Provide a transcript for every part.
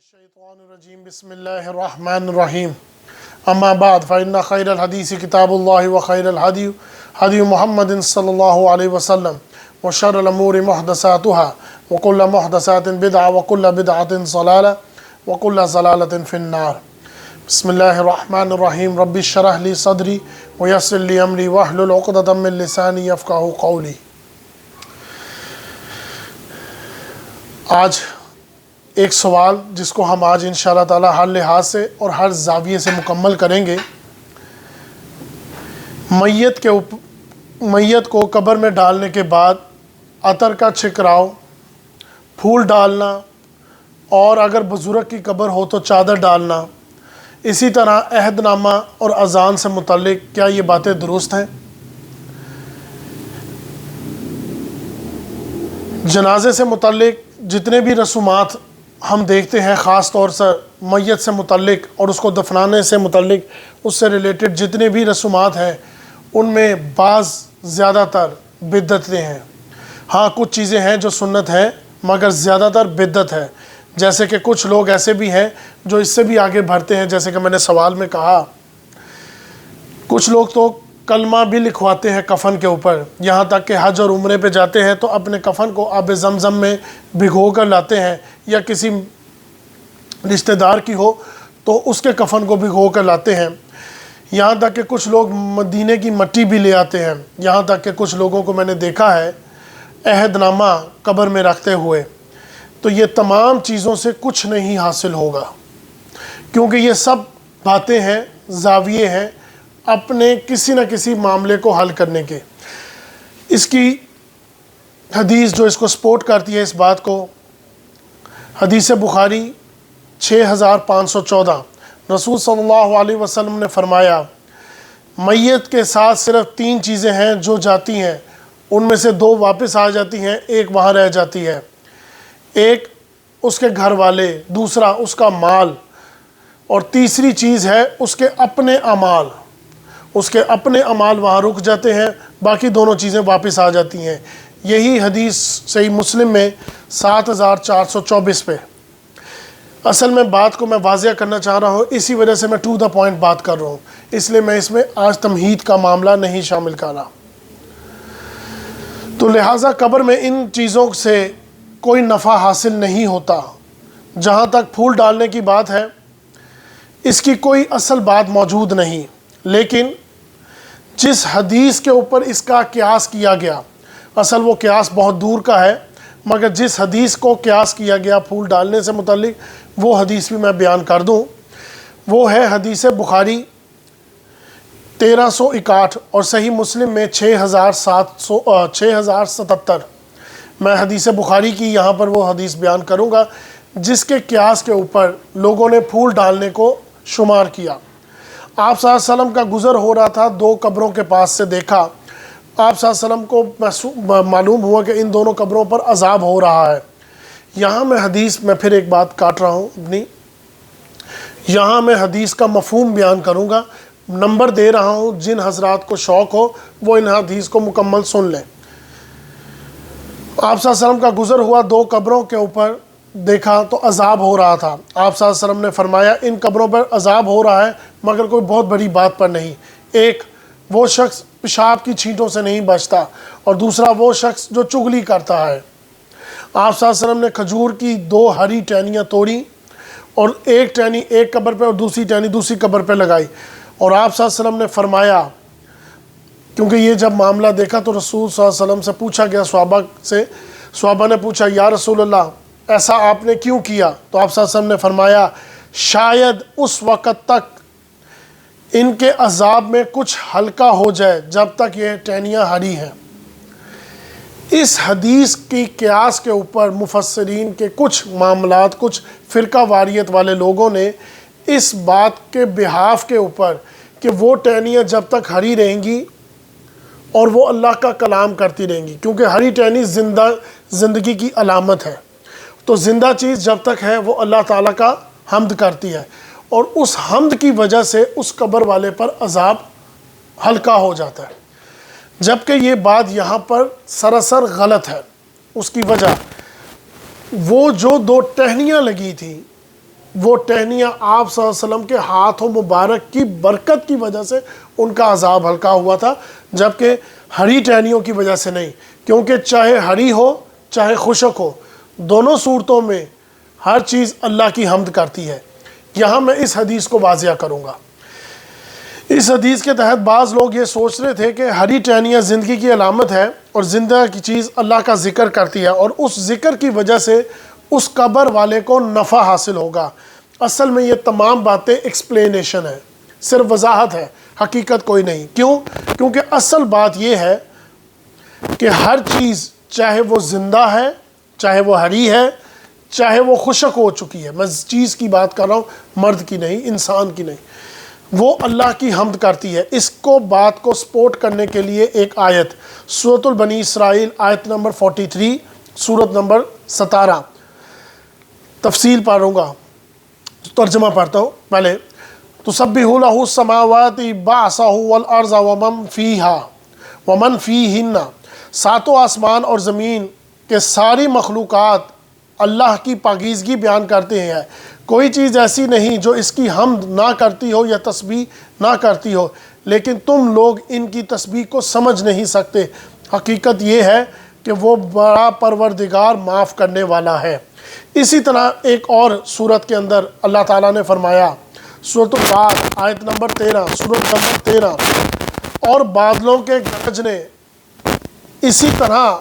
الشيطان بسم الله الرحمن الرحيم أما بعد فإن خير الحديث كتاب الله وخير الهدي هدي محمد صلى الله عليه وسلم وشر الأمور محدثاتها وكل محدثات بدعة وكل بدعة ضلالة وكل ضلالة في النار بسم الله الرحمن الرحيم رب اشرح لي صدري ويسر لي أمري واحلل عقدة من لساني يفقهوا قولي. آج ایک سوال جس کو ہم آج انشاءاللہ تعالی ہر لحاظ سے اور ہر زاویے سے مکمل کریں گے. میت کو قبر میں ڈالنے کے بعد عطر کا چھکراؤ، پھول ڈالنا اور اگر بزرگ کی قبر ہو تو چادر ڈالنا، اسی طرح عہد نامہ اور اذان سے متعلق کیا یہ باتیں درست ہیں؟ جنازے سے متعلق جتنے بھی رسومات ہم دیکھتے ہیں، خاص طور سے میت سے متعلق اور اس کو دفنانے سے متعلق اس سے ریلیٹڈ جتنے بھی رسومات ہیں، ان میں بعض زیادہ تر بدعتیں ہیں. ہاں کچھ چیزیں ہیں جو سنت ہیں مگر زیادہ تر بدعت ہے. جیسے کہ کچھ لوگ ایسے بھی ہیں جو اس سے بھی آگے بڑھتے ہیں، جیسے کہ میں نے سوال میں کہا کچھ لوگ تو کلمہ بھی لکھواتے ہیں کفن کے اوپر، یہاں تک کہ حج اور عمرے پہ جاتے ہیں تو اپنے کفن کو آب زمزم میں بھگو کر لاتے ہیں، یا کسی رشتہ دار کی ہو تو اس کے کفن کو بھگو کر لاتے ہیں. یہاں تک کہ کچھ لوگ مدینے کی مٹی بھی لے آتے ہیں. یہاں تک کہ کچھ لوگوں کو میں نے دیکھا ہے عہد نامہ قبر میں رکھتے ہوئے. تو یہ تمام چیزوں سے کچھ نہیں حاصل ہوگا، کیونکہ یہ سب باتیں ہیں، زاویے ہیں اپنے کسی نہ کسی معاملے کو حل کرنے کے. اس کی حدیث جو اس کو سپورٹ کرتی ہے اس بات کو، حدیث بخاری 6514، رسول صلی اللہ علیہ وسلم نے فرمایا میت کے ساتھ صرف 3 چیزیں ہیں جو جاتی ہیں، ان میں سے 2 واپس آ جاتی ہیں، ایک وہاں رہ جاتی ہے. ایک اس کے گھر والے، دوسرا اس کا مال، اور تیسری چیز ہے اس کے اپنے اعمال. اس کے اپنے اعمال وہاں رک جاتے ہیں، باقی دونوں چیزیں واپس آ جاتی ہیں. یہی حدیث صحیح مسلم میں 7424 پہ. اصل میں بات کو میں واضح کرنا چاہ رہا ہوں، اسی وجہ سے میں ٹو دا پوائنٹ بات کر رہا ہوں، اس لیے میں اس میں آج تمہید کا معاملہ نہیں شامل کر رہا. تو لہٰذا قبر میں ان چیزوں سے کوئی نفع حاصل نہیں ہوتا. جہاں تک پھول ڈالنے کی بات ہے، اس کی کوئی اصل بات موجود نہیں، لیکن جس حدیث کے اوپر اس کا قیاس کیا گیا، اصل وہ قیاس بہت دور کا ہے، مگر جس حدیث کو قیاس کیا گیا پھول ڈالنے سے متعلق وہ حدیث بھی میں بیان کر دوں. وہ ہے حدیث بخاری 1361 اور صحیح مسلم میں 6077. میں حدیث بخاری کی یہاں پر وہ حدیث بیان کروں گا جس کے قیاس کے اوپر لوگوں نے پھول ڈالنے کو شمار کیا. آپ صلی اللہ علیہ وسلم کا گزر ہو رہا تھا، 2 قبروں کے پاس سے دیکھا. آپ صلی اللہ علیہ وسلم کو معلوم ہوا کہ ان دونوں قبروں پر عذاب ہو رہا ہے. یہاں میں حدیث میں پھر ایک بات کاٹ رہا ہوں اپنی، یہاں میں حدیث کا مفہوم بیان کروں گا. نمبر دے رہا ہوں، جن حضرات کو شوق ہو وہ ان حدیث کو مکمل سن لیں. آپ صلی اللہ علیہ وسلم کا گزر ہوا، 2 قبروں کے اوپر دیکھا تو عذاب ہو رہا تھا. آپ صلی اللہ علیہ وسلم نے فرمایا ان قبروں پر عذاب ہو رہا ہے مگر کوئی بہت بڑی بات پر نہیں. ایک وہ شخص پیشاب کی چھینٹوں سے نہیں بچتا، اور دوسرا وہ شخص جو چغلی کرتا ہے. آپ صلی اللہ علیہ وسلم نے کھجور کی 2 ہری ٹہنیاں توڑی اور ایک ٹہنی ایک قبر پہ اور دوسری ٹہنی دوسری قبر پہ لگائی. اور آپ صلی اللہ علیہ وسلم نے فرمایا، کیونکہ یہ جب معاملہ دیکھا تو رسول صلی اللہ علیہ وسلم سے پوچھا گیا صحابہ سے. صحابہ نے پوچھا یا رسول اللہ ایسا آپ نے کیوں کیا؟ تو آپ صلی اللہ علیہ وسلم نے فرمایا شاید اس وقت تک ان کے عذاب میں کچھ ہلکا ہو جائے جب تک یہ ٹہنیاں ہری ہیں. اس حدیث کی قیاس کے اوپر مفسرین کے کچھ معاملات، کچھ فرقہ واریت والے لوگوں نے اس بات کے بحاف کے اوپر کہ وہ ٹہنیاں جب تک ہری رہیں گی اور وہ اللہ کا کلام کرتی رہیں گی، کیونکہ ہری ٹہنی زندگی کی علامت ہے، تو زندہ چیز جب تک ہے وہ اللہ تعالیٰ کا حمد کرتی ہے، اور اس حمد کی وجہ سے اس قبر والے پر عذاب ہلکا ہو جاتا ہے. جبکہ یہ بات یہاں پر سراسر غلط ہے. اس کی وجہ وہ جو 2 ٹہنیاں لگی تھیں وہ ٹہنیاں آپ صلی اللہ علیہ وسلم کے ہاتھوں مبارک کی برکت کی وجہ سے ان کا عذاب ہلکا ہوا تھا، جبکہ ہری ٹہنیوں کی وجہ سے نہیں، کیونکہ چاہے ہری ہو چاہے خشک ہو، دونوں صورتوں میں ہر چیز اللہ کی حمد کرتی ہے۔ یہاں میں اس حدیث کو واضح کروں گا۔ اس حدیث کے تحت بعض لوگ یہ سوچ رہے تھے کہ ہری ٹہنیاں زندگی کی علامت ہے اور زندہ کی چیز اللہ کا ذکر کرتی ہے، اور اس ذکر کی وجہ سے اس قبر والے کو نفع حاصل ہوگا۔ اصل میں یہ تمام باتیں ایکسپلینیشن ہے، صرف وضاحت ہے، حقیقت کوئی نہیں۔ کیوں؟ کیونکہ اصل بات یہ ہے کہ ہر چیز، چاہے وہ زندہ ہے، چاہے وہ ہری ہے، چاہے وہ خشک ہو چکی ہے، میں چیز کی بات کر رہا ہوں، مرد کی نہیں، انسان کی نہیں، وہ اللہ کی حمد کرتی ہے۔ اس کو بات کو سپورٹ کرنے کے لیے ایک آیت سورۃ البنی اسرائیل آیت نمبر 43، سورت نمبر 17، تفصیل پڑھوں گا، ترجمہ پڑھتا ہوں پہلے۔ تسبح لہ السماوات بعثہ والارض ومن فیہن، ساتوں آسمان اور زمین کے ساری مخلوقات اللہ کی پاکیزگی بیان کرتے ہیں، کوئی چیز ایسی نہیں جو اس کی حمد نہ کرتی ہو یا تسبیح نہ کرتی ہو، لیکن تم لوگ ان کی تسبیح کو سمجھ نہیں سکتے۔ حقیقت یہ ہے کہ وہ بڑا پروردگار معاف کرنے والا ہے۔ اسی طرح ایک اور صورت کے اندر اللہ تعالیٰ نے فرمایا، سورۃ الرعد آیت نمبر 13، سورت نمبر 13، اور بادلوں کے گرجنے، اسی طرح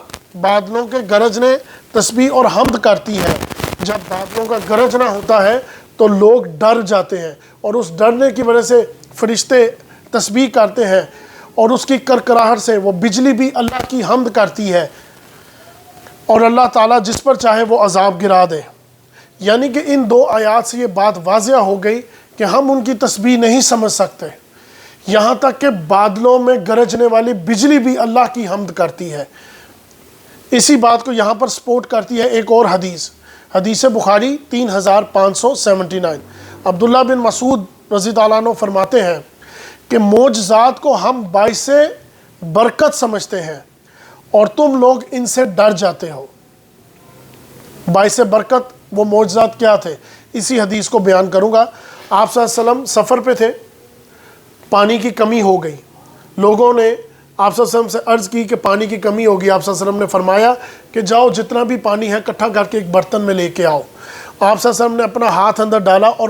بادلوں کے گرجنے تسبیح اور حمد کرتی ہے۔ جب بادلوں کا گرجنا ہوتا ہے تو لوگ ڈر جاتے ہیں، اور اس ڈرنے کی وجہ سے فرشتے تسبیح کرتے ہیں، اور اس کی کرکراہٹ سے وہ بجلی بھی اللہ کی حمد کرتی ہے، اور اللہ تعالیٰ جس پر چاہے وہ عذاب گرا دے۔ یعنی کہ ان دو آیات سے یہ بات واضح ہو گئی کہ ہم ان کی تسبیح نہیں سمجھ سکتے، یہاں تک کہ بادلوں میں گرجنے والی بجلی بھی اللہ کی حمد کرتی ہے۔ اسی بات کو یہاں پر سپورٹ کرتی ہے ایک اور حدیث، حدیث بخاری 3579۔ عبداللہ بن مسعود رضی اللہ عنہ فرماتے ہیں کہ معجزات کو ہم باعث برکت سمجھتے ہیں اور تم لوگ ان سے ڈر جاتے ہو۔ باعث برکت وہ معجزات کیا تھے؟ اسی حدیث کو بیان کروں گا۔ آپ صلی اللہ علیہ وسلم سفر پہ تھے، پانی کی کمی ہو گئی، لوگوں نے آپ صلی اللہ علیہ وسلم سے عرض کی کہ پانی کی کمی ہوگی۔ آپ صلی اللہ علیہ وسلم نے فرمایا کہ جاؤ جتنا بھی پانی ہے اکٹھا کر کے ایک برتن میں لے کے آؤ۔ آپ صلی اللہ علیہ وسلم نے اپنا ہاتھ اندر ڈالا اور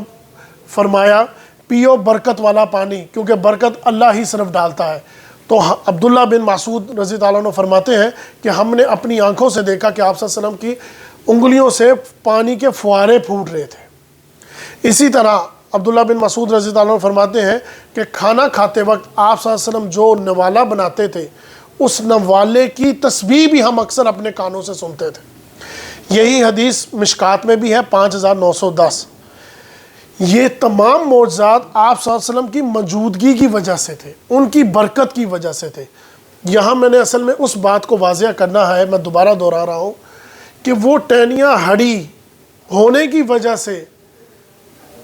فرمایا پیو برکت والا پانی، کیونکہ برکت اللہ ہی صرف ڈالتا ہے۔ تو عبداللہ بن مسعود رضی اللہ عنہ فرماتے ہیں کہ ہم نے اپنی آنکھوں سے دیکھا کہ آپ صلی اللہ علیہ وسلم کی انگلیوں سے پانی کے فوارے پھوٹ رہے تھے۔ اسی طرح عبداللہ بن مسعود رضی اللہ عنہ فرماتے ہیں کہ کھانا کھاتے وقت آپ صلی اللہ علیہ وسلم جو نوالا بناتے تھے، اس نوالے کی تسبیح بھی ہم اکثر اپنے کانوں سے سنتے تھے۔ یہی حدیث مشکات میں بھی ہے 5910۔ یہ تمام معجزات آپ صلی اللہ علیہ وسلم کی موجودگی کی وجہ سے تھے، ان کی برکت کی وجہ سے تھے۔ یہاں میں نے اصل میں اس بات کو واضح کرنا ہے، میں دوبارہ دہرا رہا ہوں کہ وہ ٹہنیاں ہڑی ہونے کی وجہ سے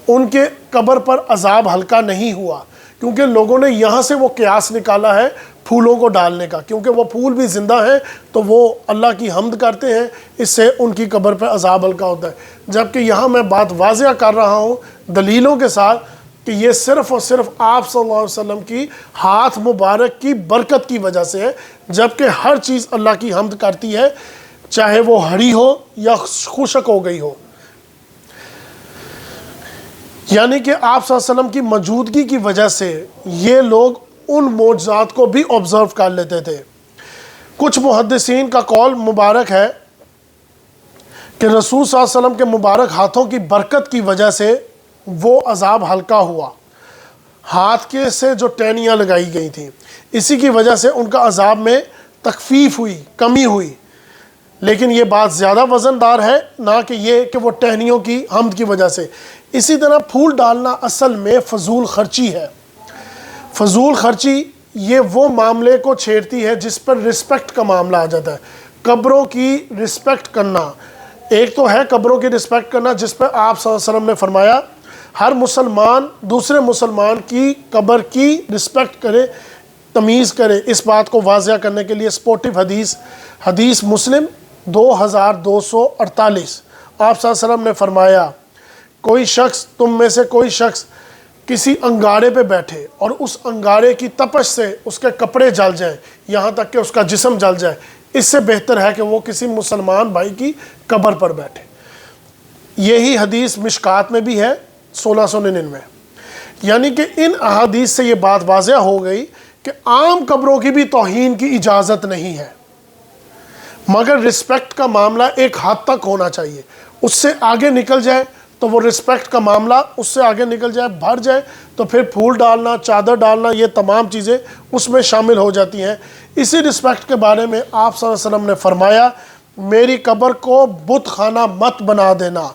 ان کے قبر پر عذاب ہلکا نہیں ہوا، کیونکہ لوگوں نے یہاں سے وہ قیاس نکالا ہے پھولوں کو ڈالنے کا، کیونکہ وہ پھول بھی زندہ ہیں تو وہ اللہ کی حمد کرتے ہیں، اس سے ان کی قبر پر عذاب ہلکا ہوتا ہے۔ جبکہ یہاں میں بات واضح کر رہا ہوں دلیلوں کے ساتھ کہ یہ صرف اور صرف آپ صلی اللہ علیہ وسلم کی ہاتھ مبارک کی برکت کی وجہ سے ہے، جبکہ ہر چیز اللہ کی حمد کرتی ہے، چاہے وہ ہری ہو یا خشک ہو گئی ہو۔ یعنی کہ آپ صلی اللہ علیہ وسلم کی موجودگی کی وجہ سے یہ لوگ ان معجزات کو بھی آبزرو کر لیتے تھے۔ کچھ محدثین کا قول مبارک ہے کہ رسول صلی اللہ علیہ وسلم کے مبارک ہاتھوں کی برکت کی وجہ سے وہ عذاب ہلکا ہوا، ہاتھ کے سے جو ٹہنیاں لگائی گئی تھیں، اسی کی وجہ سے ان کا عذاب میں تخفیف ہوئی، کمی ہوئی۔ لیکن یہ بات زیادہ وزن دار ہے، نہ کہ یہ کہ وہ ٹہنیوں کی حمد کی وجہ سے۔ اسی طرح پھول ڈالنا اصل میں فضول خرچی ہے۔ فضول خرچی یہ وہ معاملے کو چھیڑتی ہے جس پر رسپیکٹ کا معاملہ آ جاتا ہے۔ قبروں کی رسپیکٹ کرنا، ایک تو ہے قبروں کی رسپیکٹ کرنا جس پر آپ صلی اللہ علیہ وسلم نے فرمایا ہر مسلمان دوسرے مسلمان کی قبر کی رسپیکٹ کرے، تمیز کرے۔ اس بات کو واضح کرنے کے لیے سپورٹیو حدیث مسلم 2248، آپ صلی اللہ علیہ وسلم نے فرمایا کوئی شخص تم میں سے کوئی شخص کسی انگارے پہ بیٹھے اور اس انگارے کی تپش سے اس کے کپڑے جل جائیں یہاں تک کہ اس کا جسم جل جائے، اس سے بہتر ہے کہ وہ کسی مسلمان بھائی کی قبر پر بیٹھے۔ یہی حدیث مشکات میں بھی ہے 1699۔ یعنی کہ ان احادیث سے یہ بات واضح ہو گئی کہ عام قبروں کی بھی توہین کی اجازت نہیں ہے، مگر رسپیکٹ کا معاملہ ایک حد تک ہونا چاہیے۔ اس سے آگے نکل جائے تو وہ رسپیکٹ کا معاملہ اس سے آگے نکل جائے، بڑھ جائے تو پھر پھول ڈالنا، چادر ڈالنا، یہ تمام چیزیں اس میں شامل ہو جاتی ہیں۔ اسی رسپیکٹ کے بارے میں آپ صلی اللہ علیہ وسلم نے فرمایا، میری قبر کو بت خانہ مت بنا دینا،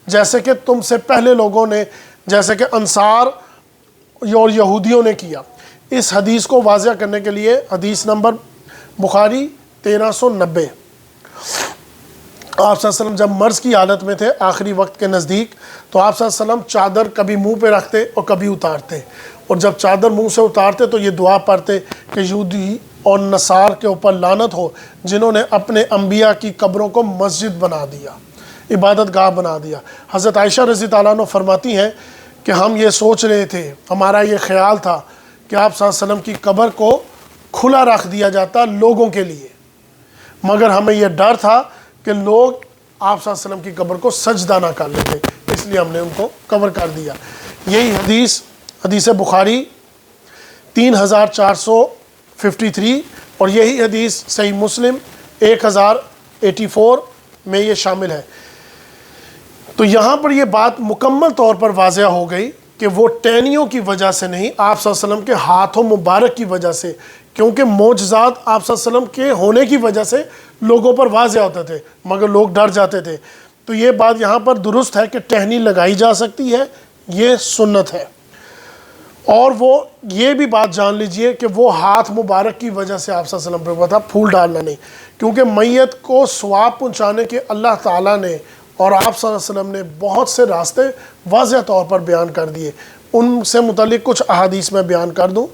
جیسے کہ تم سے پہلے لوگوں نے، جیسے کہ انصار اور یہودیوں نے کیا۔ اس حدیث کو واضح کرنے کے لیے حدیث نمبر بخاری 1390، آپ صلی اللہ علیہ وسلم جب مرض کی حالت میں تھے آخری وقت کے نزدیک، تو آپ صلی اللہ علیہ وسلم چادر کبھی منہ پہ رکھتے اور کبھی اتارتے، اور جب چادر منہ سے اتارتے تو یہ دعا پڑھتے کہ یہودی اور نصار کے اوپر لعنت ہو جنہوں نے اپنے انبیاء کی قبروں کو مسجد بنا دیا، عبادت گاہ بنا دیا۔ حضرت عائشہ رضی اللہ عنہ فرماتی ہیں کہ ہم یہ سوچ رہے تھے، ہمارا یہ خیال تھا کہ آپ صلی اللہ علیہ وسلم کی قبر کو کھلا رکھ دیا جاتا لوگوں کے لیے، مگر ہمیں یہ ڈر تھا کہ لوگ آپ صلی اللہ علیہ وسلم کی قبر کو سجدہ نہ کر لیتے، اس لیے ہم نے ان کو کور کر دیا۔ یہی حدیث بخاری 3453 اور یہی حدیث صحیح مسلم 1084 میں یہ شامل ہے۔ تو یہاں پر یہ بات مکمل طور پر واضح ہو گئی کہ وہ ٹہنیوں کی وجہ سے نہیں، آپ صلی اللہ علیہ وسلم کے ہاتھوں مبارک کی وجہ سے، کیونکہ معجزات آپ صلی اللہ علیہ وسلم کے ہونے کی وجہ سے لوگوں پر واضح ہوتے تھے مگر لوگ ڈر جاتے تھے۔ تو یہ بات یہاں پر درست ہے کہ ٹہنی لگائی جا سکتی ہے، یہ سنت ہے۔ اور وہ یہ بھی بات جان لیجئے کہ وہ ہاتھ مبارک کی وجہ سے آپ صلی اللہ علیہ وسلم پہ ہوا تھا، پھول ڈالنا نہیں، کیونکہ میت کو ثواب پہنچانے کے اللہ تعالیٰ نے اور آپ صلی اللہ علیہ وسلم نے بہت سے راستے واضح طور پر بیان کر دیے۔ ان سے متعلق کچھ احادیث میں بیان کر دوں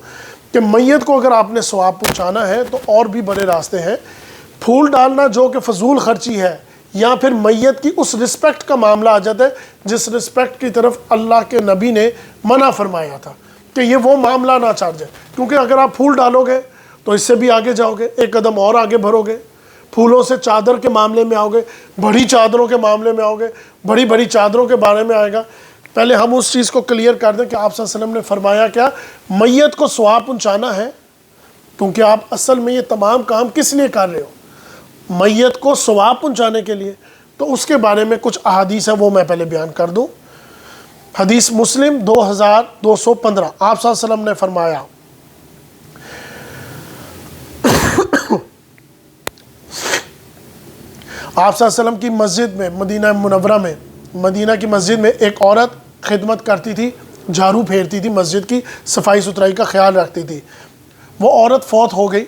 کہ میت کو اگر آپ نے ثواب پہنچانا ہے تو اور بھی بڑے راستے ہیں۔ پھول ڈالنا جو کہ فضول خرچی ہے، یا پھر میت کی اس رسپیکٹ کا معاملہ آ جاتا ہے جس رسپیکٹ کی طرف اللہ کے نبی نے منع فرمایا تھا کہ یہ وہ معاملہ نہ چڑھ جائے، کیونکہ اگر آپ پھول ڈالو گے تو اس سے بھی آگے جاؤ گے، ایک قدم اور آگے بڑھو گے، پھولوں سے چادر کے معاملے میں آؤ گے، بڑی چادروں کے معاملے میں آؤ گے، بڑی بڑی چادروں کے بارے میں آئے گا۔ پہلے ہم اس چیز کو کلیئر کر دیں کہ آپ صلی اللہ علیہ وسلم نے فرمایا کیا، میت کو ثواب پہنچانا ہے، کیونکہ آپ اصل میں یہ تمام کام کس لیے کر رہے ہو؟ میت کو ثواب پہنچانے کے لیے۔ تو اس کے بارے میں کچھ احادیث ہیں، وہ میں پہلے بیان کر دوں۔ حدیث مسلم 2215، آپ صلی اللہ علیہ وسلم نے فرمایا، آپ صلی اللہ علیہ وسلم کی مسجد میں، مدینہ منورہ میں، مدینہ کی مسجد میں ایک عورت خدمت کرتی تھی، جھاڑو پھیرتی تھی، مسجد کی صفائی ستھرائی کا خیال رکھتی تھی۔ وہ عورت فوت ہو گئی۔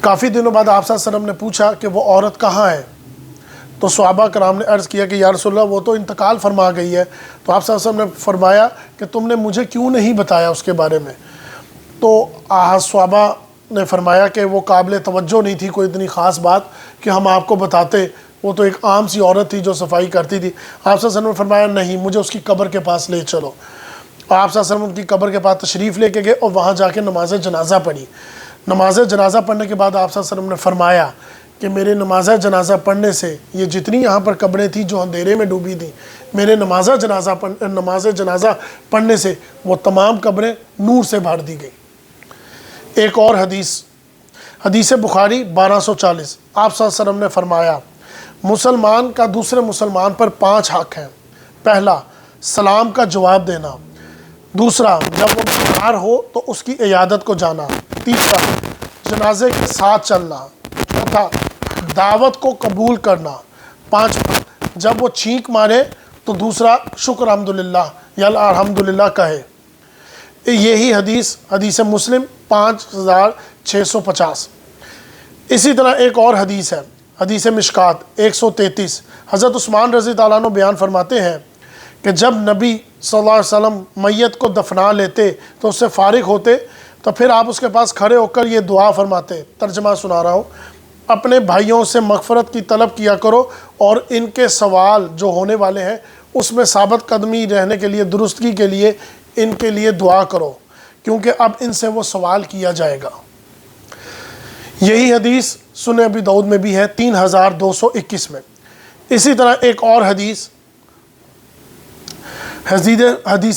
کافی دنوں بعد آپ صلی اللہ علیہ وسلم نے پوچھا کہ وہ عورت کہاں ہے؟ تو صحابہ کرام نے عرض کیا کہ یا رسول اللہ وہ تو انتقال فرما گئی ہے۔ تو آپ صلی اللہ علیہ وسلم نے فرمایا کہ تم نے مجھے کیوں نہیں بتایا اس کے بارے میں؟ تو صحابہ نے فرمایا کہ وہ قابل توجہ نہیں تھی کوئی اتنی خاص بات کہ ہم آپ کو بتاتے، وہ تو ایک عام سی عورت تھی جو صفائی کرتی تھی۔ آپ صلی اللہ علیہ وسلم نے فرمایا نہیں، مجھے اس کی قبر کے پاس لے چلو۔ آپ صلی اللہ علیہ وسلم ان کی قبر کے پاس تشریف لے کے گئے اور وہاں جا کے نماز جنازہ پڑھی۔ نماز جنازہ پڑھنے کے بعد آپ صلی اللہ علیہ وسلم نے فرمایا کہ میرے نماز جنازہ پڑھنے سے یہ جتنی یہاں پر قبریں تھیں جو اندھیرے میں ڈوبی تھیں، میرے نماز جنازہ پڑھنے سے وہ تمام قبریں نور سے بھر دی گئی۔ ایک اور حدیث بخاری 1240، آپ صلی اللہ علیہ وسلم نے فرمایا، مسلمان کا دوسرے مسلمان پر 5 حق ہیں۔ پہلا، سلام کا جواب دینا۔ دوسرا، جب وہ بیمار ہو تو اس کی عیادت کو جانا۔ تیسرا، جنازے کے ساتھ چلنا۔ چوتھا، دعوت کو قبول کرنا۔ پانچواں، جب وہ چھینک مارے تو دوسرا شکر الحمدللہ یا الحمدللہ کہے۔ یہی حدیث مسلم 5650۔ اسی طرح ایک اور حدیث ہے، حدیث مشکات 133۔ حضرت عثمان رضی اللہ عنہ بیان فرماتے ہیں کہ جب نبی صلی اللہ علیہ وسلم میت کو دفنا لیتے تو اس سے فارغ ہوتے تو پھر آپ اس کے پاس کھڑے ہو کر یہ دعا فرماتے، ترجمہ سنا رہا ہوں، اپنے بھائیوں سے مغفرت کی طلب کیا کرو اور ان کے سوال جو ہونے والے ہیں اس میں ثابت قدمی رہنے کے لیے، درستگی کے لیے ان کے لیے دعا کرو، کیونکہ اب ان سے وہ سوال کیا جائے گا۔ یہی حدیث سنن ابی داؤد میں بھی ہے 3221 میں۔ اسی طرح ایک اور حدیث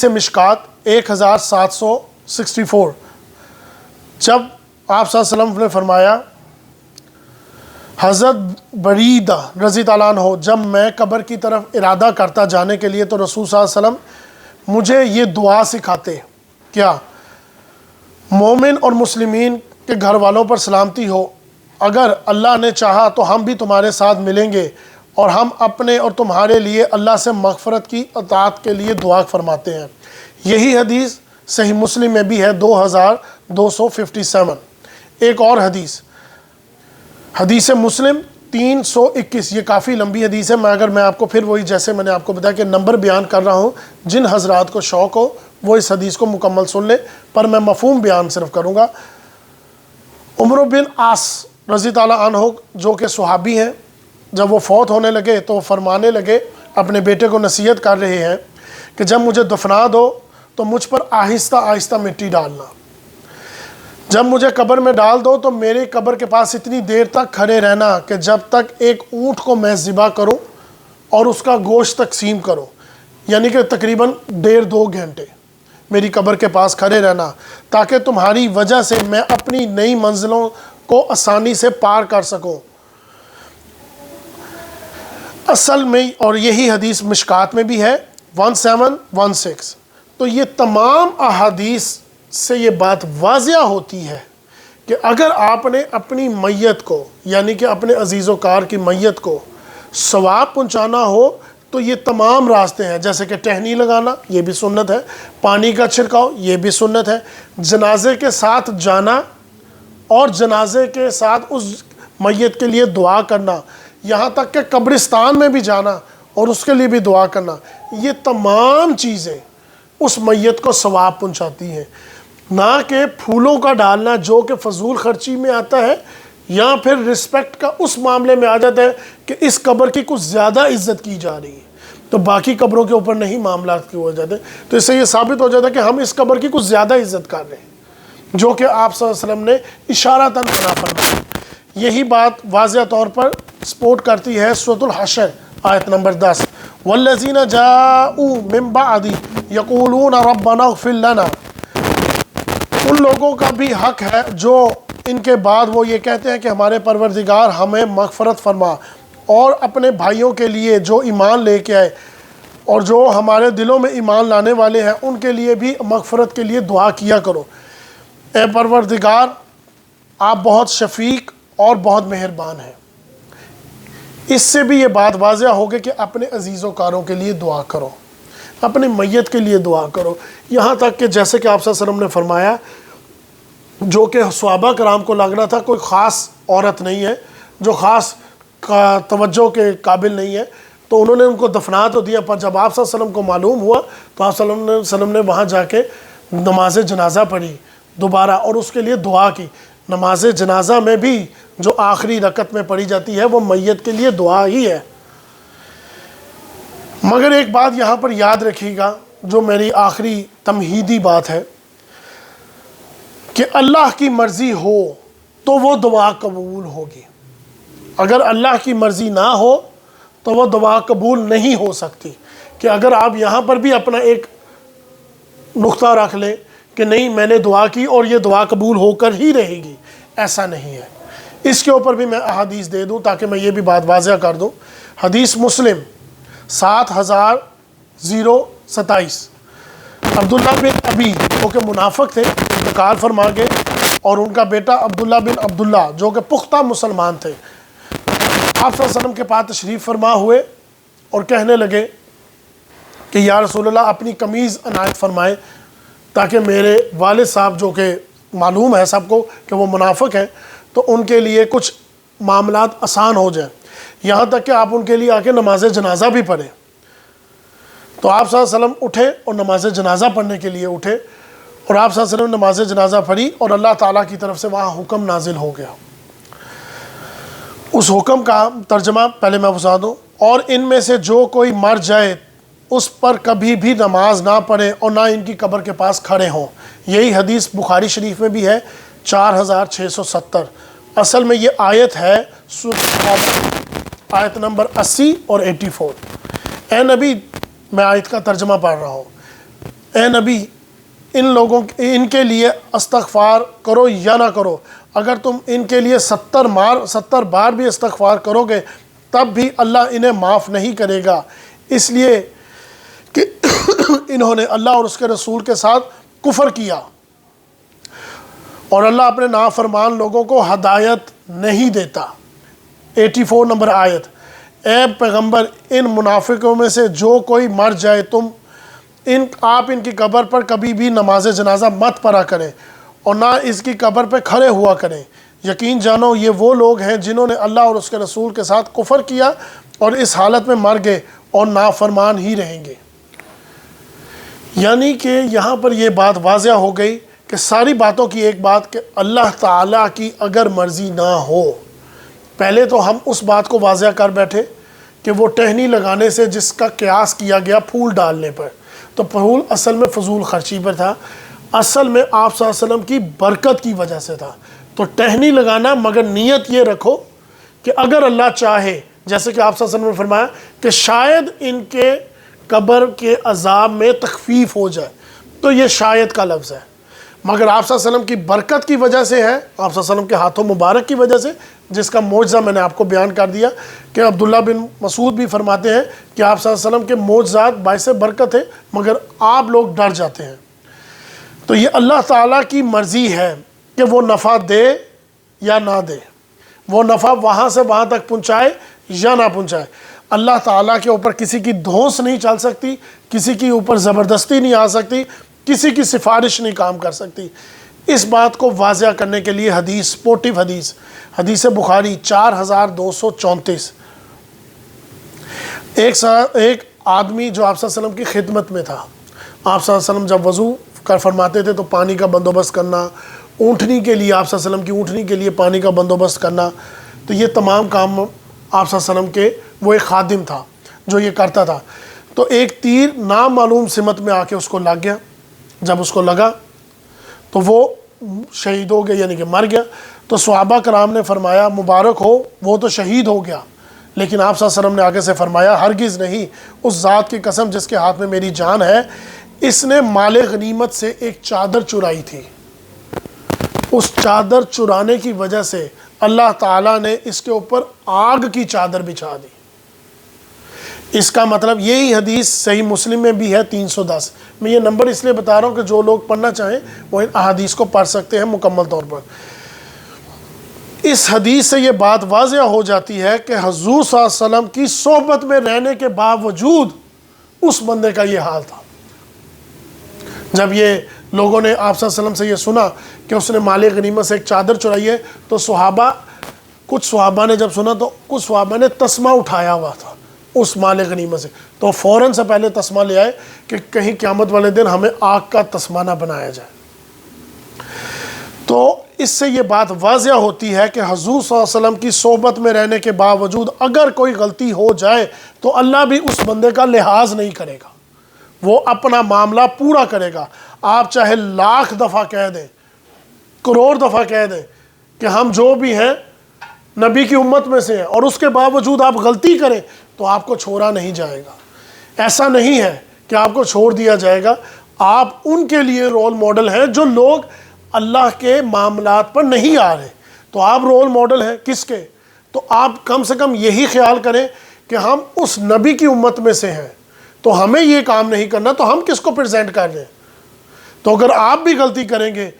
مشکات 1764، جب آپ صلی اللہ علیہ وسلم نے فرمایا، حضرت بریدہ رضی اللہ عنہ جب میں قبر کی طرف ارادہ کرتا جانے کے لیے تو رسول صلی اللہ علیہ وسلم مجھے یہ دعا سکھاتے، کیا؟ مومن اور مسلمین کے گھر والوں پر سلامتی ہو، اگر اللہ نے چاہا تو ہم بھی تمہارے ساتھ ملیں گے، اور ہم اپنے اور تمہارے لیے اللہ سے مغفرت کی اطاعت کے لیے دعا فرماتے ہیں۔ یہی حدیث صحیح مسلم میں بھی ہے 2257۔ ایک اور حدیث مسلم 321، یہ کافی لمبی حدیث ہے، میں آپ کو پھر وہی جیسے میں نے آپ کو بتایا کہ نمبر بیان کر رہا ہوں، جن حضرات کو شوق ہو وہ اس حدیث کو مکمل سن لیں، پر میں مفہوم بیان صرف کروں گا۔ عمرو بن عاص رضی اللہ عنہ جو کہ صحابی ہیں، جب وہ فوت ہونے لگے تو وہ فرمانے لگے، اپنے بیٹے کو نصیحت کر رہے ہیں کہ جب مجھے دفنا دو تو مجھ پر آہستہ آہستہ مٹی ڈالنا، جب مجھے قبر میں ڈال دو تو میری قبر کے پاس اتنی دیر تک کھڑے رہنا کہ جب تک ایک اونٹ کو میں ذبح کروں اور اس کا گوشت تقسیم کروں، یعنی کہ تقریباً 1.5-2 گھنٹے میری قبر کے پاس کھڑے رہنا، تاکہ تمہاری وجہ سے میں اپنی نئی منزلوں کو آسانی سے پار کر سکوں۔ اصل میں، اور یہی حدیث مشکات میں بھی ہے 1716۔ تو یہ تمام احادیث سے یہ بات واضح ہوتی ہے کہ اگر آپ نے اپنی میت کو، یعنی کہ اپنے عزیز و کار کی میت کو ثواب پہنچانا ہو تو یہ تمام راستے ہیں، جیسے کہ ٹہنی لگانا، یہ بھی سنت ہے، پانی کا چھڑکاؤ، یہ بھی سنت ہے، جنازے کے ساتھ جانا اور جنازے کے ساتھ اس میت کے لیے دعا کرنا، یہاں تک کہ قبرستان میں بھی جانا اور اس کے لیے بھی دعا کرنا، یہ تمام چیزیں اس میت کو ثواب پہنچاتی ہیں، نہ کہ پھولوں کا ڈالنا جو کہ فضول خرچی میں آتا ہے، یا پھر رسپیکٹ کا اس معاملے میں آ جاتا ہے کہ اس قبر کی کچھ زیادہ عزت کی جا رہی ہے تو باقی قبروں کے اوپر نہیں معاملات کی ہو جاتے، تو اس سے یہ ثابت ہو جاتا ہے کہ ہم اس قبر کی کچھ زیادہ عزت کر رہے ہیں، جو کہ آپ صلی اللہ علیہ وسلم نے اشارتاً منع فرمایا۔ یہی بات واضح طور پر سپورٹ کرتی ہے سورۃ الحشر آیت نمبر 10، والذین جاءوا من بعد یقولون ربنا اغفر لنا، ان لوگوں کا بھی حق ہے جو ان کے بعد وہ یہ کہتے ہیں کہ ہمارے پروردگار ہمیں مغفرت فرما، اور اپنے بھائیوں کے لیے جو ایمان لے کے آئے اور جو ہمارے دلوں میں ایمان لانے والے ہیں ان کے لیے بھی مغفرت کے لیے دعا کیا کرو۔ اے پروردگار آپ بہت شفیق اور بہت مہربان ہیں۔ اس سے بھی یہ بات واضح ہوگی کہ اپنے عزیز و کاروں کے لیے دعا کرو، اپنے میت کے لیے دعا کرو، یہاں تک کہ جیسے کہ آپ صلی اللہ علیہ وسلم نے فرمایا، جو کہ صحابہ کرام کو لگ رہا تھا کوئی خاص عورت نہیں ہے جو خاص توجہ کے قابل نہیں ہے، تو انہوں نے ان کو دفنا تو دیا، پر جب آپ صلی اللہ علیہ وسلم کو معلوم ہوا تو آپ صلی اللہ علیہ وسلم نے وہاں جا کے نماز جنازہ پڑھی دوبارہ اور اس کے لیے دعا کی۔ نماز جنازہ میں بھی جو آخری رکعت میں پڑھی جاتی ہے وہ میت کے لیے دعا ہی ہے۔ مگر ایک بات یہاں پر یاد رکھیے گا جو میری آخری تمہیدی بات ہے کہ اللہ کی مرضی ہو تو وہ دعا قبول ہوگی، اگر اللہ کی مرضی نہ ہو تو وہ دعا قبول نہیں ہو سکتی۔ کہ اگر آپ یہاں پر بھی اپنا ایک نقطہ رکھ لیں کہ نہیں میں نے دعا کی اور یہ دعا قبول ہو کر ہی رہے گی، ایسا نہیں ہے۔ اس کے اوپر بھی میں احادیث دے دوں تاکہ میں یہ بھی بات واضح کر دوں۔ حدیث مسلم 7027، عبداللہ بن ابی جو کہ منافق تھے، انتقال فرما گئے، اور ان کا بیٹا عبداللہ بن عبداللہ جو کہ پختہ مسلمان تھے، آپ صلی اللہ علیہ وسلم کے پاس تشریف فرما ہوئے اور کہنے لگے کہ یا رسول اللہ اپنی قمیض عنایت فرمائے تاکہ میرے والد صاحب جو کہ معلوم ہے سب کو کہ وہ منافق ہیں تو ان کے لیے کچھ معاملات آسان ہو جائیں، یہاں تک کہ آپ ان کے لیے آ کے نماز جنازہ بھی پڑھیں۔ تو آپ صلی اللہ علیہ وسلم اٹھے اور نماز جنازہ پڑھنے کے لیے اٹھے، اور آپ صلی اللہ علیہ وسلم نے نماز جنازہ پڑھی اور اللہ تعالیٰ کی طرف سے وہاں حکم نازل ہو گیا۔ اس حکم کا ترجمہ پہلے میں بتا دوں، اور ان میں سے جو کوئی مر جائے اس پر کبھی بھی نماز نہ پڑھیں اور نہ ان کی قبر کے پاس کھڑے ہوں۔ یہی حدیث بخاری شریف میں بھی ہے 4670۔ اصل میں یہ آیت ہے آیت نمبر 80 اور 84۔ اے نبی، میں آیت کا ترجمہ پڑھ رہا ہوں۔ اے نبی، ان کے لیے استغفار کرو یا نہ کرو، اگر تم ان کے لیے 70 بار بھی استغفار کرو گے تب بھی اللہ انہیں معاف نہیں کرے گا، اس لیے کہ انہوں نے اللہ اور اس کے رسول کے ساتھ کفر کیا، اور اللہ اپنے نافرمان لوگوں کو ہدایت نہیں دیتا۔ 84 نمبر آیت۔ اے پیغمبر، ان منافقوں میں سے جو کوئی مر جائے آپ ان کی قبر پر کبھی بھی نماز جنازہ مت پڑھا کریں اور نہ اس کی قبر پہ کھڑے ہوا کریں، یقین جانو یہ وہ لوگ ہیں جنہوں نے اللہ اور اس کے رسول کے ساتھ کفر کیا اور اس حالت میں مر گئے اور نافرمان ہی رہیں گے۔ یعنی کہ یہاں پر یہ بات واضح ہو گئی کہ ساری باتوں کی ایک بات کہ اللہ تعالیٰ کی اگر مرضی نہ ہو، پہلے تو ہم اس بات کو واضح کر بیٹھے کہ وہ ٹہنی لگانے سے جس کا قیاس کیا گیا پھول ڈالنے پر، تو پھول اصل میں فضول خرچی پر تھا، اصل میں آپ صلی اللہ علیہ وسلم کی برکت کی وجہ سے تھا۔ تو ٹہنی لگانا، مگر نیت یہ رکھو کہ اگر اللہ چاہے، جیسے کہ آپ صلی اللہ علیہ وسلم نے فرمایا کہ شاید ان کے قبر کے عذاب میں تخفیف ہو جائے، تو یہ شاید کا لفظ ہے، مگر آپ صلی اللہ علیہ وسلم کی برکت کی وجہ سے ہے، آپ صلی اللہ علیہ وسلم کے ہاتھوں مبارک کی وجہ سے، جس کا معجزہ میں نے آپ کو بیان کر دیا کہ عبداللہ بن مسعود بھی فرماتے ہیں کہ آپ صلی اللہ علیہ وسلم کے معجزات باعث برکت ہے، مگر آپ لوگ ڈر جاتے ہیں۔ تو یہ اللہ تعالیٰ کی مرضی ہے کہ وہ نفع دے یا نہ دے، وہ نفع وہاں سے وہاں تک پہنچائے یا نہ پہنچائے۔ اللہ تعالیٰ کے اوپر کسی کی دھونس نہیں چل سکتی، کسی کے اوپر زبردستی نہیں آ سکتی، کسی کی سفارش نہیں کام کر سکتی۔ اس بات کو واضح کرنے کے لیے حدیث، سپورٹیو حدیث بخاری 4234۔ ایک آدمی جو آپ صلی اللہ علیہ وسلم کی خدمت میں تھا، آپ صلی اللہ علیہ وسلم جب وضو فرماتے تھے تو پانی کا بندوبست کرنا، اونٹنی کے لیے آپ صلی اللہ علیہ وسلم کی اونٹنی کے لیے پانی کا بندوبست کرنا، تو یہ تمام کام آپ صلی اللہ علیہ وسلم کے، وہ ایک خادم تھا جو یہ کرتا تھا۔ تو ایک تیر نامعلوم سمت میں آ کے اس کو لگ گیا، جب اس کو لگا تو وہ شہید ہو گیا، یعنی کہ مر گیا۔ تو صحابہ کرام نے فرمایا مبارک ہو، وہ تو شہید ہو گیا، لیکن آپ صلی اللہ علیہ وسلم نے آگے سے فرمایا ہرگز نہیں، اس ذات کی قسم جس کے ہاتھ میں میری جان ہے، اس نے مال غنیمت سے ایک چادر چرائی تھی، اس چادر چرانے کی وجہ سے اللہ تعالیٰ نے اس کے اوپر آگ کی چادر بچھا دی۔ اس کا مطلب یہی حدیث صحیح مسلم میں بھی ہے 310۔ میں یہ نمبر اس لیے بتا رہا ہوں کہ جو لوگ پڑھنا چاہیں وہ ان احادیث کو پڑھ سکتے ہیں مکمل طور پر۔ اس حدیث سے یہ بات واضح ہو جاتی ہے کہ حضور صلی اللہ علیہ وسلم کی صحبت میں رہنے کے باوجود اس بندے کا یہ حال تھا۔ جب یہ لوگوں نے آپ صلی اللہ علیہ وسلم سے یہ سنا کہ اس نے مال غنیمت سے ایک چادر چرائی ہے، تو کچھ صحابہ نے جب سنا تو کچھ صحابہ نے تسمہ اٹھایا ہوا تھا اس مال غنیمت سے، تو فوراً سے پہلے تسمہ لے آئے کہ کہیں قیامت والے دن ہمیں آگ کا تسمہ نہ بنایا جائے۔ تو اس سے یہ بات واضح ہوتی ہے کہ حضور صلی اللہ علیہ وسلم کی صحبت میں رہنے کے باوجود اگر کوئی غلطی ہو جائے تو اللہ بھی اس بندے کا لحاظ نہیں کرے گا، وہ اپنا معاملہ پورا کرے گا۔ آپ چاہے لاکھ دفعہ کہہ دیں، کروڑ دفعہ کہہ دیں کہ ہم جو بھی ہیں نبی کی امت میں سے ہیں، اور اس کے باوجود آپ غلطی کریں تو آپ کو چھوڑا نہیں جائے گا۔ ایسا نہیں ہے کہ آپ کو چھوڑ دیا جائے گا، آپ ان کے لیے رول ماڈل ہیں جو لوگ اللہ کے معاملات پر نہیں آ رہے، تو آپ رول ماڈل ہیں کس کے؟ تو آپ کم سے کم یہی خیال کریں کہ ہم اس نبی کی امت میں سے ہیں، تو ہمیں یہ کام نہیں کرنا، تو ہم کس کو پریزنٹ کر رہے ہیں؟ تو اگر آپ بھی غلطی کریں گے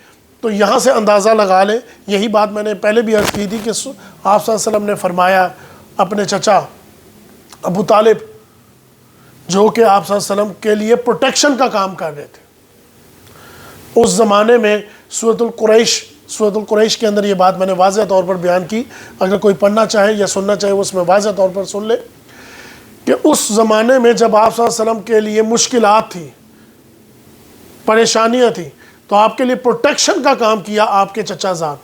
تو یہاں سے اندازہ لگا لیں۔ یہی بات میں نے پہلے بھی عرض کی تھی کہ آپ صلی اللہ علیہ وسلم نے فرمایا اپنے چچا ابو طالب، جو کہ آپ صلی اللہ علیہ وسلم کے لیے پروٹیکشن کا کام کر رہے تھے، اس زمانے میں سورۃ القریش کے اندر یہ بات میں نے واضح طور پر بیان کی، اگر کوئی پڑھنا چاہے یا سننا چاہے وہ اس میں واضح طور پر سن لے کہ اس زمانے میں جب آپ صلی اللہ علیہ وسلم کے لیے مشکلات تھی، پریشانیاں تھیں، تو آپ کے لیے پروٹیکشن کا کام کیا آپ کے چچا زاد،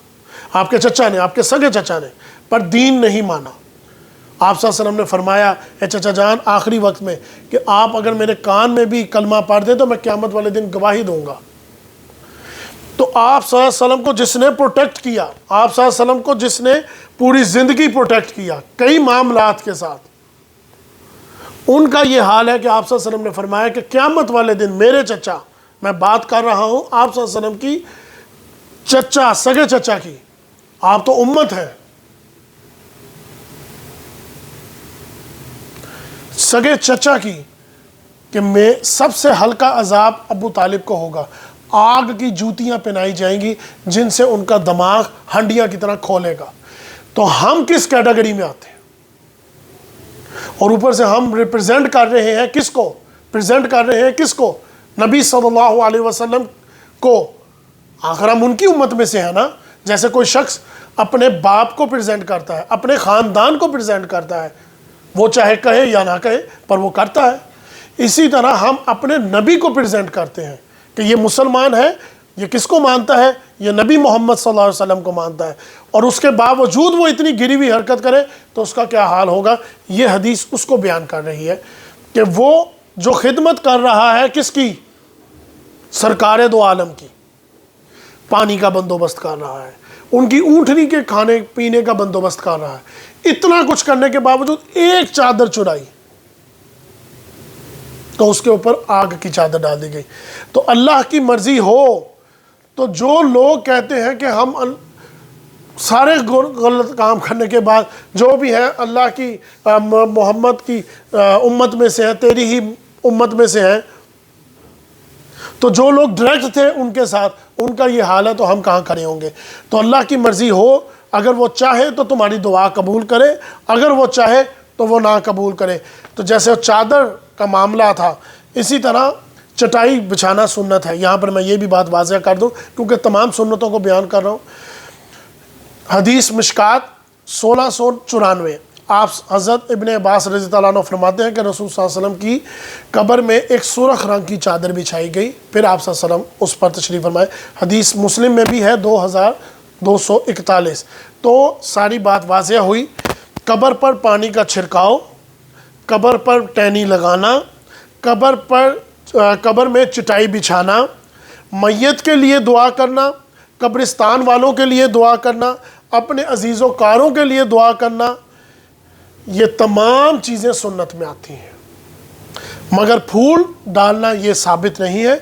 آپ کے چچا نے، آپ کے سگے چچا نے، پر دین نہیں مانا، آپ صلی اللہ علیہ وسلم نے فرمایا اے چچا جان آخری وقت میں کہ آپ اگر میرے کان میں بھی کلمہ پڑھ دیں تو میں قیامت والے دن گواہی دوں گا۔ تو آپ صلی اللہ علیہ وسلم کو جس نے پروٹیکٹ کیا، آپ صلی اللہ علیہ وسلم کو جس نے پوری زندگی پروٹیکٹ کیا کئی معاملات کے ساتھ، ان کا یہ حال ہے کہ آپ صلی اللہ علیہ وسلم نے فرمایا کہ قیامت والے دن میرے چچا، میں بات کر رہا ہوں آپ صلی اللہ علیہ وسلم کی چچا، سگے چچا کی، آپ تو امت ہیں، سگے چچا کی، کہ میں سب سے ہلکا عذاب ابو طالب کو ہوگا، آگ کی جوتیاں پہنائی جائیں گی جن سے ان کا دماغ ہنڈیاں کی طرح کھولے گا۔ تو ہم کس کیٹیگری میں آتے ہیں؟ اور اوپر سے ہم ریپرزینٹ کر رہے ہیں کس کو؟ پریزنٹ کر رہے ہیں کس کو؟ نبی صلی اللہ علیہ وسلم کو۔ آخر ہم ان کی امت میں سے ہیں نا۔ جیسے کوئی شخص اپنے باپ کو پریزنٹ کرتا ہے، اپنے خاندان کو پریزنٹ کرتا ہے، وہ چاہے کہے یا نہ کہے پر وہ کرتا ہے، اسی طرح ہم اپنے نبی کو پریزنٹ کرتے ہیں کہ یہ مسلمان ہے، یہ کس کو مانتا ہے؟ یہ نبی محمد صلی اللہ علیہ وسلم کو مانتا ہے، اور اس کے باوجود وہ اتنی گری ہوئی حرکت کرے تو اس کا کیا حال ہوگا؟ یہ حدیث اس کو بیان کر رہی ہے کہ وہ جو خدمت کر رہا ہے کس کی؟ سرکار دو عالم کی، پانی کا بندوبست کر رہا ہے، ان کی اونٹنی کے کھانے پینے کا بندوبست کر رہا ہے، اتنا کچھ کرنے کے باوجود ایک چادر چرائی تو اس کے اوپر آگ کی چادر ڈال دی گئی۔ تو اللہ کی مرضی ہو تو جو لوگ کہتے ہیں کہ ہم سارے غلط کام کرنے کے بعد جو بھی ہیں اللہ کی محمد کی امت میں سے ہیں، تیری ہی امت میں سے ہیں، تو جو لوگ ڈائریکٹ تھے ان کے ساتھ ان کا یہ حال ہے تو ہم کہاں کھڑے ہوں گے؟ تو اللہ کی مرضی ہو، اگر وہ چاہے تو تمہاری دعا قبول کرے، اگر وہ چاہے تو وہ نہ قبول کرے۔ تو جیسے چادر کا معاملہ تھا، اسی طرح چٹائی بچھانا سنت ہے۔ یہاں پر میں یہ بھی بات واضح کر دوں کیونکہ تمام سنتوں کو بیان کر رہا ہوں۔ حدیث مشکات 1694، آپ حضرت ابن عباس رضی اللہ عنہ فرماتے ہیں کہ رسول صلی اللہ علیہ وسلم کی قبر میں ایک سرخ رنگ کی چادر بچھائی گئی، پھر آپ صلی اللہ علیہ وسلم اس پر تشریف فرمائے۔ حدیث مسلم میں بھی ہے 2241۔ تو ساری بات واضح ہوئی۔ قبر پر پانی کا چھڑکاؤ، قبر پر ٹہنی لگانا، قبر میں چٹائی بچھانا، میت کے لیے دعا کرنا، قبرستان والوں کے لیے دعا کرنا، اپنے عزیز و کاروں کے لیے دعا کرنا، یہ تمام چیزیں سنت میں آتی ہیں، مگر پھول ڈالنا یہ ثابت نہیں ہے۔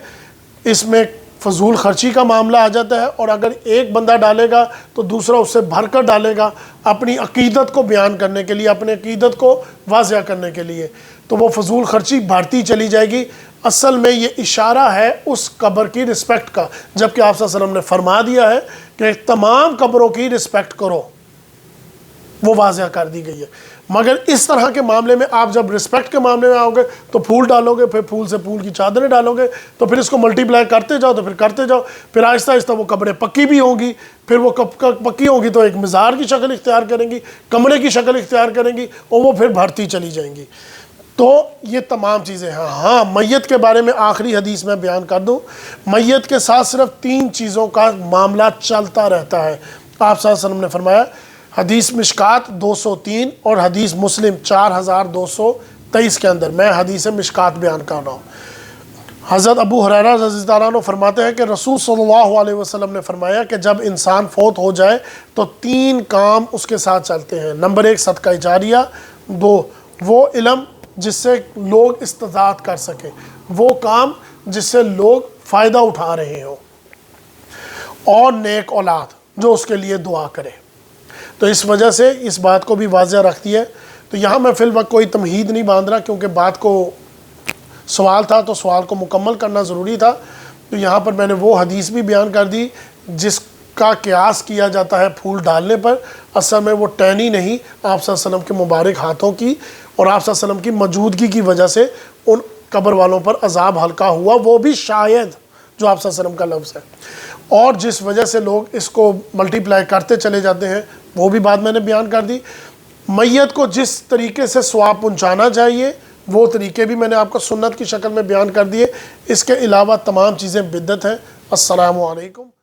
اس میں فضول خرچی کا معاملہ آ جاتا ہے، اور اگر ایک بندہ ڈالے گا تو دوسرا اس سے بھر کر ڈالے گا اپنی عقیدت کو بیان کرنے کے لیے، اپنی عقیدت کو واضح کرنے کے لیے، تو وہ فضول خرچی بڑھتی چلی جائے گی۔ اصل میں یہ اشارہ ہے اس قبر کی رسپیکٹ کا، جبکہ آپ صلی اللہ علیہ وسلم نے فرما دیا ہے کہ تمام قبروں کی رسپیکٹ کرو، وہ واضح کر دی گئی ہے۔ مگر اس طرح کے معاملے میں آپ جب رسپیکٹ کے معاملے میں آؤ گے تو پھول ڈالو گے، پھر پھول سے پھول کی چادریں ڈالو گے، تو پھر اس کو ملٹی پلائی کرتے جاؤ، تو پھر کرتے جاؤ، پھر آہستہ آہستہ وہ قبریں پکی بھی ہوں گی، پھر وہ پکی ہوں گی تو ایک مزار کی شکل اختیار کریں گی، کمرے کی شکل اختیار کریں گی، اور وہ پھر بڑھتی چلی جائیں گی۔ تو یہ تمام چیزیں ہیں۔ ہاں، میت کے بارے میں آخری حدیث میں بیان کر دوں، میت کے ساتھ صرف 3 چیزوں کا معاملہ چلتا رہتا ہے۔ آپ صلی اللہ علیہ وسلم نے فرمایا، حدیث مشکات 203 اور حدیث مسلم 4223 کے اندر، میں حدیث مشکات بیان کر رہا ہوں۔ حضرت ابو ہریرہ رضی اللہ عنہ فرماتے ہیں کہ رسول صلی اللہ علیہ وسلم نے فرمایا کہ جب انسان فوت ہو جائے تو 3 کام اس کے ساتھ چلتے ہیں۔ نمبر 1 صدقہ جاریہ، 2 وہ علم جس سے لوگ استفادہ کر سکیں، وہ کام جس سے لوگ فائدہ اٹھا رہے ہوں، اور نیک اولاد جو اس کے لیے دعا کرے۔ تو اس وجہ سے اس بات کو بھی واضح رکھتی ہے۔ تو یہاں میں فی الوقت کوئی تمہید نہیں باندھ رہا، کیونکہ بات کو سوال تھا تو سوال کو مکمل کرنا ضروری تھا۔ تو یہاں پر میں نے وہ حدیث بھی بیان کر دی جس کا قیاس کیا جاتا ہے پھول ڈالنے پر، اصل میں وہ ٹہنی نہیں، آپ صلی اللہ علیہ وسلم کے مبارک ہاتھوں کی اور آپ صلی اللہ علیہ وسلم کی موجودگی کی وجہ سے ان قبر والوں پر عذاب ہلکا ہوا، وہ بھی شاید جو آپ صلی اللہ علیہ وسلم کا لفظ ہے، اور جس وجہ سے لوگ اس کو ملٹی پلائی کرتے چلے جاتے ہیں وہ بھی بات میں نے بیان کر دی۔ میت کو جس طریقے سے ثواب پہنچانا چاہیے وہ طریقے بھی میں نے آپ کو سنت کی شکل میں بیان کر دیے۔ اس کے علاوہ تمام چیزیں بدعت ہیں۔ السلام علیکم۔